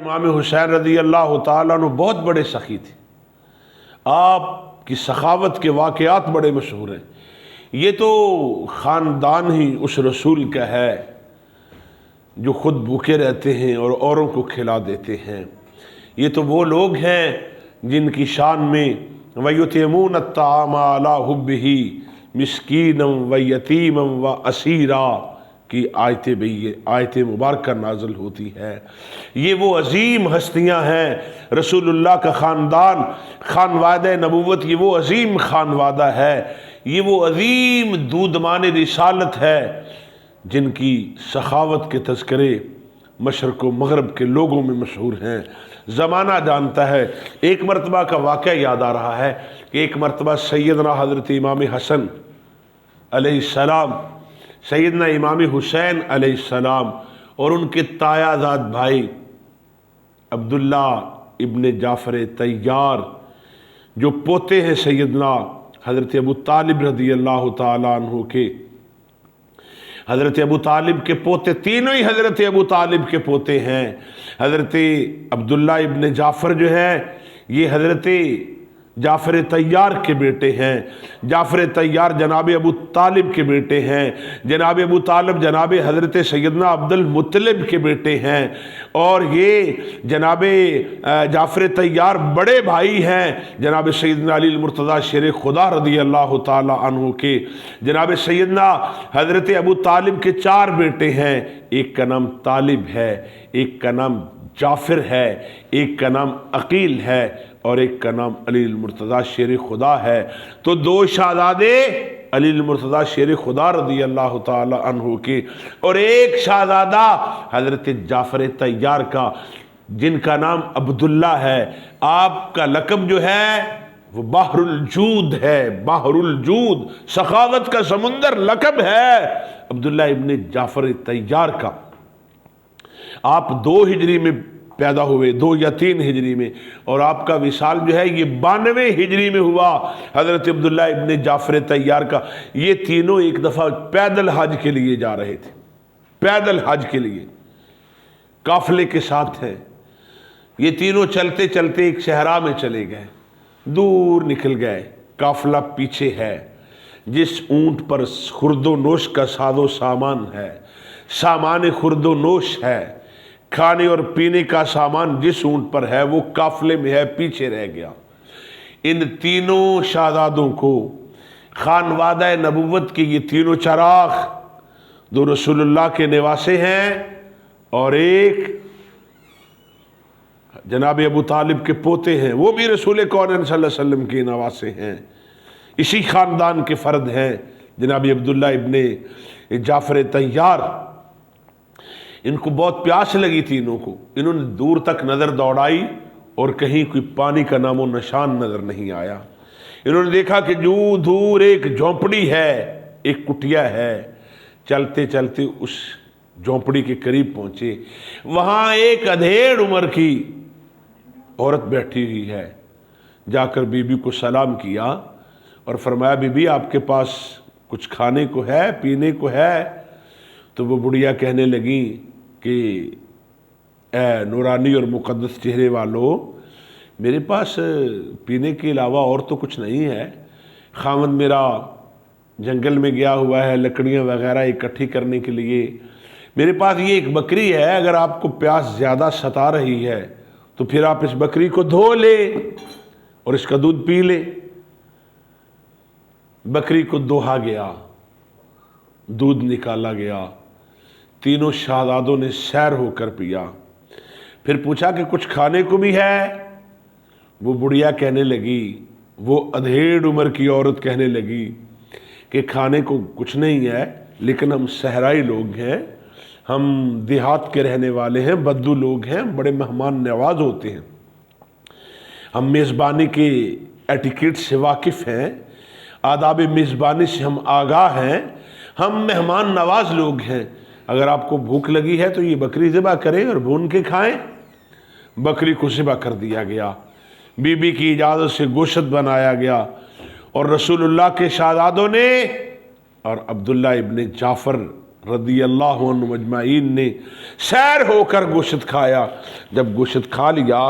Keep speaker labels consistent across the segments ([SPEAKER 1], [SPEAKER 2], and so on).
[SPEAKER 1] امام حسین رضی اللہ تعالیٰ عنہ بہت بڑے سخی تھے، آپ کی سخاوت کے واقعات بڑے مشہور ہیں۔ یہ تو خاندان ہی اس رسول کا ہے جو خود بھوکے رہتے ہیں اور اوروں کو کھلا دیتے ہیں۔ یہ تو وہ لوگ ہیں جن کی شان میں وَيُطْعِمُونَ الطَّعَامَ عَلَىٰ حُبِّهِ مِسْكِينًا وَيَتِيمًا وَأَسِيرًا کی آیت مبارکہ نازل ہوتی ہے۔ یہ وہ عظیم ہستیاں ہیں، رسول اللہ کا خاندان، خانوادہ نبوت، یہ وہ عظیم خانوادہ ہے، یہ وہ عظیم دودمان رسالت ہے جن کی سخاوت کے تذکرے مشرق و مغرب کے لوگوں میں مشہور ہیں، زمانہ جانتا ہے۔ ایک مرتبہ کا واقعہ یاد آ رہا ہے کہ ایک مرتبہ سیدنا حضرت امام حسن علیہ السلام، سیدنا امام حسین علیہ السلام اور ان کے تایا زاد بھائی عبداللہ ابن جعفر طیار جو پوتے ہیں سیدنا حضرت ابو طالب رضی اللہ تعالیٰ عنہ کے، حضرت ابو طالب کے پوتے، تینوں ہی حضرت ابو طالب کے پوتے ہیں۔ حضرت عبداللہ ابن جعفر جو ہے یہ حضرت جعفر طیار کے بیٹے ہیں، جعفر طیار جناب ابو طالب کے بیٹے ہیں، جناب ابو طالب جناب حضرت سیدنا عبد المطلب کے بیٹے ہیں، اور یہ جناب جعفر طیار بڑے بھائی ہیں جناب سیدنا علی المرتضیٰ شیر خدا رضی اللہ تعالی عنہ کے۔ جناب سیدنا حضرت ابو طالب کے 4 بیٹے ہیں، ایک کا نام طالب ہے، ایک کا نام جعفر ہے، ایک کا نام عقیل ہے، اور ایک کا نام علی المرتضیٰ شیر خدا ہے۔ تو 2 شہزادے علی المرتضیٰ شیر خدا رضی اللہ تعالی عنہ کے، اور ایک شہزادہ حضرت جعفر طیار کا جن کا نام عبداللہ ہے۔ آپ کا لقب جو ہے وہ بحر الجود ہے، بحر الجود، سخاوت کا سمندر لقب ہے عبداللہ ابن جعفر طیار کا۔ آپ 2 ہجری میں پیدا ہوئے، 2 یا 3 ہجری میں، اور آپ کا وصال جو ہے یہ 92 ہجری میں ہوا حضرت عبداللہ ابن جعفر طیار کا۔ یہ تینوں ایک دفعہ پیدل حج کے لیے جا رہے تھے، پیدل حج کے لیے قافلے کے ساتھ ہیں۔ یہ تینوں چلتے چلتے ایک صحرا میں چلے گئے، دور نکل گئے، قافلہ پیچھے ہے۔ جس اونٹ پر خرد و نوش کا ساز و سامان ہے، سامان خرد و نوش ہے، کھانے اور پینے کا سامان جس اونٹ پر ہے وہ قافلے میں ہے، پیچھے رہ گیا۔ ان تینوں شہزادوں کو خانوادہ نبوت کے یہ تینوں چراغ، 2 رسول اللہ کے نواسے ہیں اور ایک جناب ابو طالب کے پوتے ہیں، وہ بھی رسول کون صلی اللہ علیہ وسلم کے نواسے ہیں، اسی خاندان کے فرد ہیں جناب عبداللہ ابن جعفر طیار۔ ان کو بہت پیاس لگی تینوں کو، انہوں نے دور تک نظر دوڑائی اور کہیں کوئی پانی کا نام و نشان نظر نہیں آیا۔ انہوں نے دیکھا کہ جو دور ایک جھونپڑی ہے، ایک کٹیا ہے۔ چلتے چلتے اس جھونپڑی کے قریب پہنچے، وہاں ایک ادھیڑ عمر کی عورت بیٹھی ہوئی ہے۔ جا کر بی بی کو سلام کیا اور فرمایا بی بی آپ کے پاس کچھ کھانے کو ہے، پینے کو ہے؟ تو وہ بڑھیا کہنے لگی کہ اے نورانی اور مقدس چہرے والو، میرے پاس پینے کے علاوہ اور تو کچھ نہیں ہے، خاوند میرا جنگل میں گیا ہوا ہے لکڑیاں وغیرہ اکٹھی کرنے کے لیے، میرے پاس یہ ایک بکری ہے، اگر آپ کو پیاس زیادہ ستا رہی ہے تو پھر آپ اس بکری کو دھو لے اور اس کا دودھ پی لے۔ بکری کو دوہا گیا، دودھ نکالا گیا، تینوں شہزادوں نے سیر ہو کر پیا۔ پھر پوچھا کہ کچھ کھانے کو بھی ہے؟ وہ بڑھیا کہنے لگی، وہ ادھیڑ عمر کی عورت کہنے لگی کہ کھانے کو کچھ نہیں ہے، لیکن ہم صحرائی لوگ ہیں، ہم دیہات کے رہنے والے ہیں، بدو لوگ ہیں، بڑے مہمان نواز ہوتے ہیں، ہم میزبانی کے ایٹیکیٹ سے واقف ہیں، آداب میزبانی سے ہم آگاہ ہیں، ہم مہمان نواز لوگ ہیں، اگر آپ کو بھوک لگی ہے تو یہ بکری ذبح کریں اور بھون کے کھائیں۔ بکری کو ذبح کر دیا گیا، بی بی کی اجازت سے گوشت بنایا گیا، اور رسول اللہ کے شہزادوں نے اور عبداللہ ابن جعفر رضی اللہ عنہ مجمعین نے سیر ہو کر گوشت کھایا۔ جب گوشت کھا لیا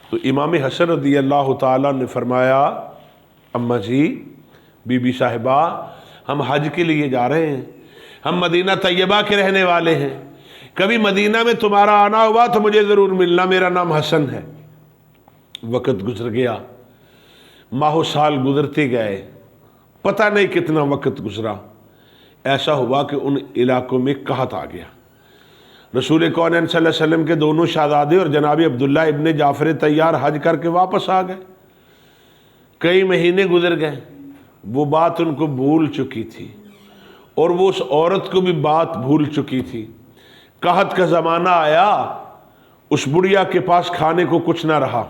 [SPEAKER 1] تو امام حسن رضی اللہ تعالیٰ نے فرمایا اماں جی، بی بی صاحبہ، ہم حج کے لیے جا رہے ہیں، ہم مدینہ طیبہ کے رہنے والے ہیں، کبھی مدینہ میں تمہارا آنا ہوا تو مجھے ضرور ملنا، میرا نام حسن ہے۔ وقت گزر گیا، ماہ و سال گزرتے گئے، پتہ نہیں کتنا وقت گزرا، ایسا ہوا کہ ان علاقوں میں قحط آ گیا۔ رسول کونین صلی اللہ علیہ وسلم کے دونوں شہزادے اور جناب عبداللہ ابن جعفر طیار حج کر کے واپس آ گئے۔ کئی مہینے گزر گئے، وہ بات ان کو بھول چکی تھی اور وہ اس عورت کو بھی بات بھول چکی تھی۔ قحط کا زمانہ آیا، اس بڑھیا کے پاس کھانے کو کچھ نہ رہا۔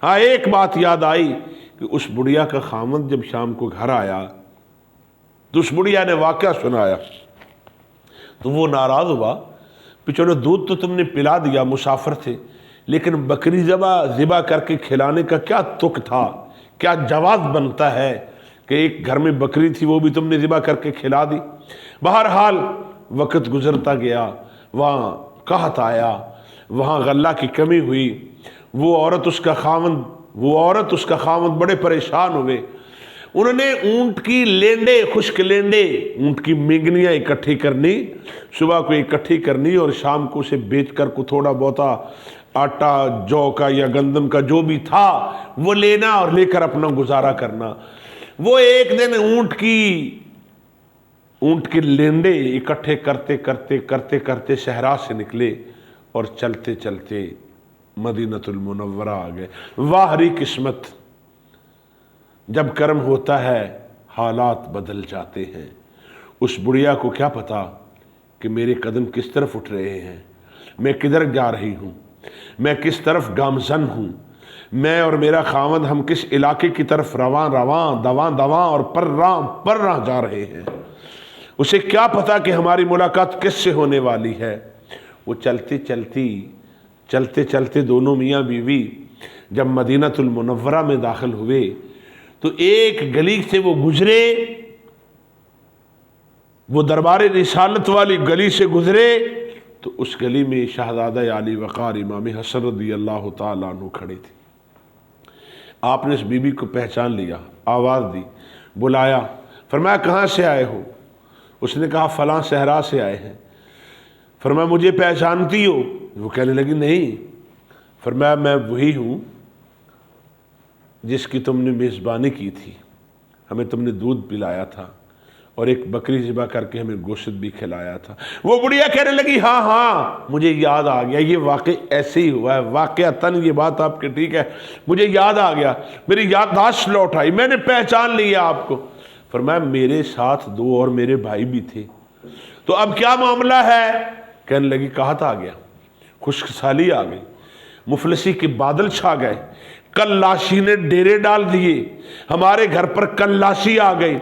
[SPEAKER 1] ہاں ایک بات یاد آئی کہ اس بڑھیا کا خامند جب شام کو گھر آیا تو اس بڑھیا نے واقعہ سنایا تو وہ ناراض ہوا کہ چلو دودھ تو تم نے پلا دیا، مسافر تھے، لیکن بکری ذبح کر کے کھلانے کا کیا تک تھا، کیا جواز بنتا ہے کہ ایک گھر میں بکری تھی وہ بھی تم نے ذبح کر کے کھلا دی۔ بہرحال وقت گزرتا گیا، وہاں قحط آیا، وہاں غلہ کی کمی ہوئی، وہ عورت اس کا خاوند بڑے پریشان ہوئے۔ انہوں نے اونٹ کی لینڈے، خشک لینڈے، اونٹ کی مینگنیاں اکٹھی کرنی، صبح کو اکٹھی کرنی اور شام کو اسے بیچ کر کو تھوڑا بہتا آٹا جو کا یا گندم کا جو بھی تھا وہ لینا اور لے کر اپنا گزارا کرنا۔ وہ ایک دن اونٹ کے لینڈے اکٹھے کرتے کرتے صحرا سے نکلے اور چلتے چلتے مدینۃ المنورہ آ گئے۔ واہری قسمت، جب کرم ہوتا ہے حالات بدل جاتے ہیں۔ اس بڑھیا کو کیا پتا کہ میرے قدم کس طرف اٹھ رہے ہیں، میں کدھر جا رہی ہوں، میں کس طرف گامزن ہوں، میں اور میرا خاوند ہم کس علاقے کی طرف رواں دواں اور پر جا رہے ہیں۔ اسے کیا پتا کہ ہماری ملاقات کس سے ہونے والی ہے۔ وہ چلتے چلتے دونوں میاں بیوی جب مدینۃ المنورہ میں داخل ہوئے تو ایک گلی سے وہ گزرے، وہ دربار رسالت والی گلی سے گزرے تو اس گلی میں شہزادہ علی وقار امام حسن رضی اللہ تعالیٰ عنہ کھڑے تھے۔ آپ نے اس بی بی کو پہچان لیا، آواز دی، بلایا، فرمایا کہاں سے آئے ہو؟ اس نے کہا فلاں صحرا سے آئے ہیں۔ فرمایا مجھے پہچانتی ہو؟ وہ کہنے لگی نہیں۔ فرمایا میں وہی ہوں جس کی تم نے میزبانی کی تھی، ہمیں تم نے دودھ پلایا تھا اور ایک بکری ذبح کر کے ہمیں گوشت بھی کھلایا تھا۔ وہ بڑھیا کہنے لگی ہاں مجھے یاد آ گیا، یہ واقع ایسے ہی ہوا ہے، واقعتاً یہ بات آپ کے ٹھیک ہے، مجھے یاد آ گیا، میری یادداشت لوٹ آئی، میں نے پہچان لیا آپ کو۔ فرمایا میرے ساتھ دو اور میرے بھائی بھی تھے، تو اب کیا معاملہ ہے؟ کہنے لگی قحط آ گیا، خشک سالی آ گئی، مفلسی کے بادل چھا گئے، کلاشی نے ڈیرے ڈال دیے، ہمارے گھر پر کلاشی آ گئی،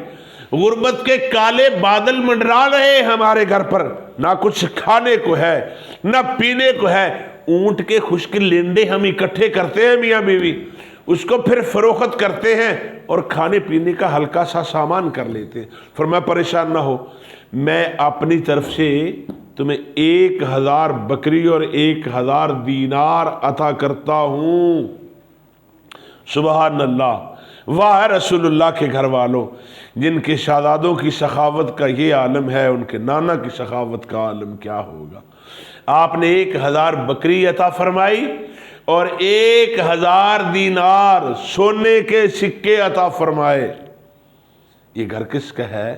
[SPEAKER 1] غربت کے کالے بادل منڈرا رہے ہمارے گھر پر، نہ کچھ کھانے کو ہے نہ پینے کو ہے۔ اونٹ کے خشک لینڈے ہم اکٹھے کرتے ہیں میاں بیوی، اس کو پھر فروخت کرتے ہیں اور کھانے پینے کا ہلکا سا سامان کر لیتے ہیں۔ فرمایا پریشان نہ ہو، میں اپنی طرف سے تمہیں 1000 بکری اور 1000 دینار عطا کرتا ہوں۔ سبحان اللہ، واہ رسول اللہ کے گھر والوں، جن کے شہزادوں کی سخاوت کا یہ عالم ہے، ان کے نانا کی سخاوت کا عالم کیا ہوگا۔ آپ نے 1000 بکری عطا فرمائی اور 1000 دینار سونے کے سکے عطا فرمائے۔ یہ گھر کس کا ہے؟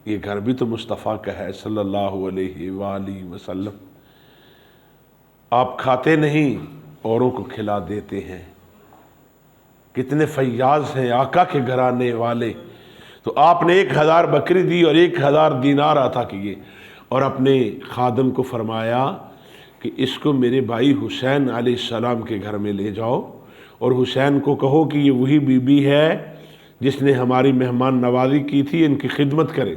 [SPEAKER 1] یہ گھر بھی تو مصطفیٰ کا ہے صلی اللہ علیہ وآلہ وسلم۔ آپ کھاتے نہیں، اوروں کو کھلا دیتے ہیں۔ کتنے فیاض ہیں آقا کے گھرانے والے۔ تو آپ نے 1000 بکری دی اور 1000 دینار عطا کیے اور اپنے خادم کو فرمایا کہ اس کو میرے بھائی حسین علیہ السلام کے گھر میں لے جاؤ اور حسین کو کہو کہ یہ وہی بی بی ہے جس نے ہماری مہمان نوازی کی تھی، ان کی خدمت کرے۔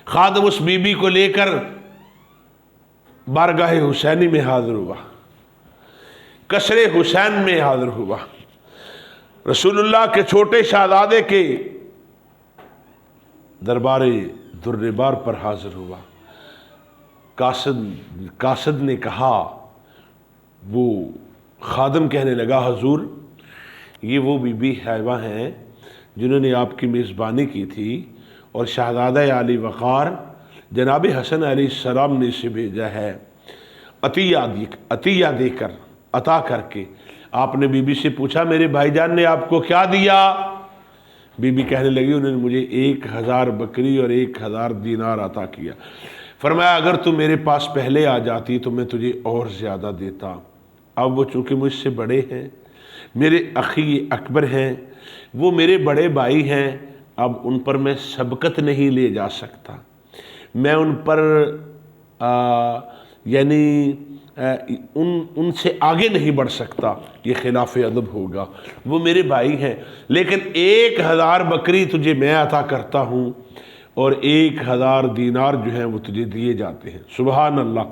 [SPEAKER 1] خادم اس بی بی کو لے کر بارگاہ حسینی میں حاضر ہوا، قصر حسین میں حاضر ہوا، رسول اللہ کے چھوٹے شہزادے کے دربار دربار پر حاضر ہوا۔ قاصد نے کہا، وہ خادم کہنے لگا حضور یہ وہ بی بی حیوہ ہیں جنہوں نے آپ کی میزبانی کی تھی، اور شہزادہ علی وقار جناب حسن علیہ السلام نے اسے بھیجا ہے عطیہ دے کر، عطا کر کے۔ آپ نے بی بی سے پوچھا میرے بھائی جان نے آپ کو کیا دیا؟ بی بی کہنے لگی انہوں نے مجھے 1000 بکری اور 1000 دینار عطا کیا۔ فرمایا اگر تو میرے پاس پہلے آ جاتی تو میں تجھے اور زیادہ دیتا، اب وہ چونکہ مجھ سے بڑے ہیں، میرے اخی اکبر ہیں، وہ میرے بڑے بھائی ہیں، اب ان پر میں سبقت نہیں لے جا سکتا، میں ان پر یعنی ان سے آگے نہیں بڑھ سکتا، یہ خلاف ادب ہوگا، وہ میرے بھائی ہیں، لیکن 1000 بکری تجھے میں عطا کرتا ہوں اور 1000 دینار جو ہیں وہ تجھے دیے جاتے ہیں۔ سبحان اللہ۔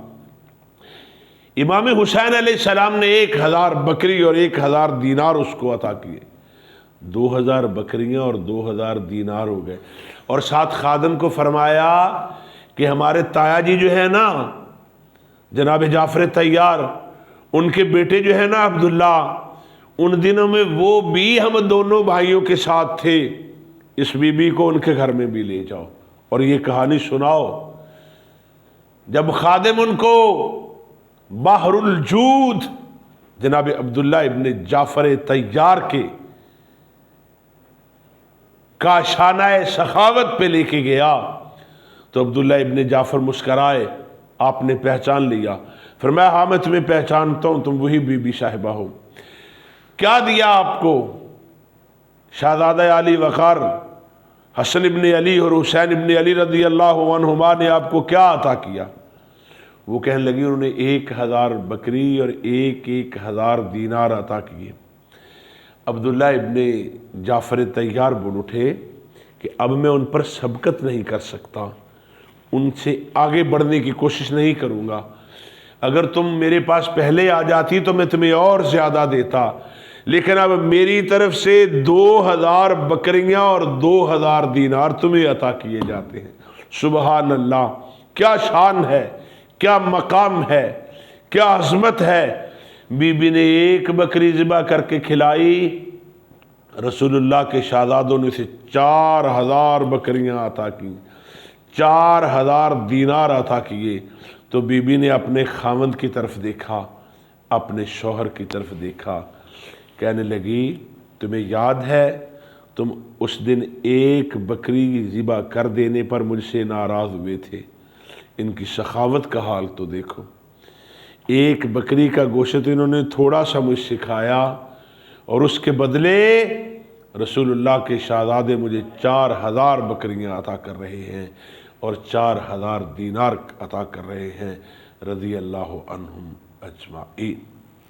[SPEAKER 1] امام حسین علیہ السلام نے 1000 بکری اور 1000 دینار اس کو عطا کیے، 2000 بکریاں اور 2000 دینار ہو گئے، اور ساتھ خادم کو فرمایا کہ ہمارے تایا جی جو ہے نا جناب جعفر طیار، ان کے بیٹے جو ہے نا عبداللہ، ان دنوں میں وہ بھی ہم دونوں بھائیوں کے ساتھ تھے، اس بی بی کو ان کے گھر میں بھی لے جاؤ اور یہ کہانی سناؤ۔ جب خادم ان کو بحر الجود جناب عبداللہ ابن جعفر طیار کے کاشانہ سخاوت پہ لے کے گیا تو عبداللہ ابن جعفر مسکرائے، آپ نے پہچان لیا، فرمایا ہاں میں تمہیں پہچانتا ہوں، تم وہی بی بی صاحبہ ہو۔ کیا دیا آپ کو؟ شہزادہ علی وقار حسن ابن علی اور حسین ابن علی رضی اللہ عنہما نے آپ کو کیا عطا کیا؟ وہ کہنے لگی انہوں نے 1000 بکری اور 1000 دینار عطا کیے۔ عبداللہ ابن جعفر طیار بول اٹھے کہ اب میں ان پر سبقت نہیں کر سکتا، ان سے آگے بڑھنے کی کوشش نہیں کروں گا، اگر تم میرے پاس پہلے آ جاتی تو میں تمہیں اور زیادہ دیتا، لیکن اب میری طرف سے 2000 بکریاں اور 2000 دینار تمہیں عطا کیے جاتے ہیں۔ سبحان اللہ، کیا شان ہے، کیا مقام ہے، کیا عظمت ہے۔ بی بی نے 1 بکری ذبح کر کے کھلائی، رسول اللہ کے شہزادوں نے اسے 4000 بکریاں عطا کی، 4000 دینار عطا کیے۔ تو بی بی نے اپنے خاوند کی طرف دیکھا، اپنے شوہر کی طرف دیکھا، کہنے لگی تمہیں یاد ہے تم اس دن 1 بکری ذبح کر دینے پر مجھ سے ناراض ہوئے تھے، ان کی سخاوت کا حال تو دیکھو، 1 بکری کا گوشت انہوں نے تھوڑا سا مجھ سے کھایا اور اس کے بدلے رسول اللہ کے شہزادے مجھے 4000 بکریاں عطا کر رہے ہیں اور 4000 دینار عطا کر رہے ہیں، رضی اللہ عنہم اجمعین۔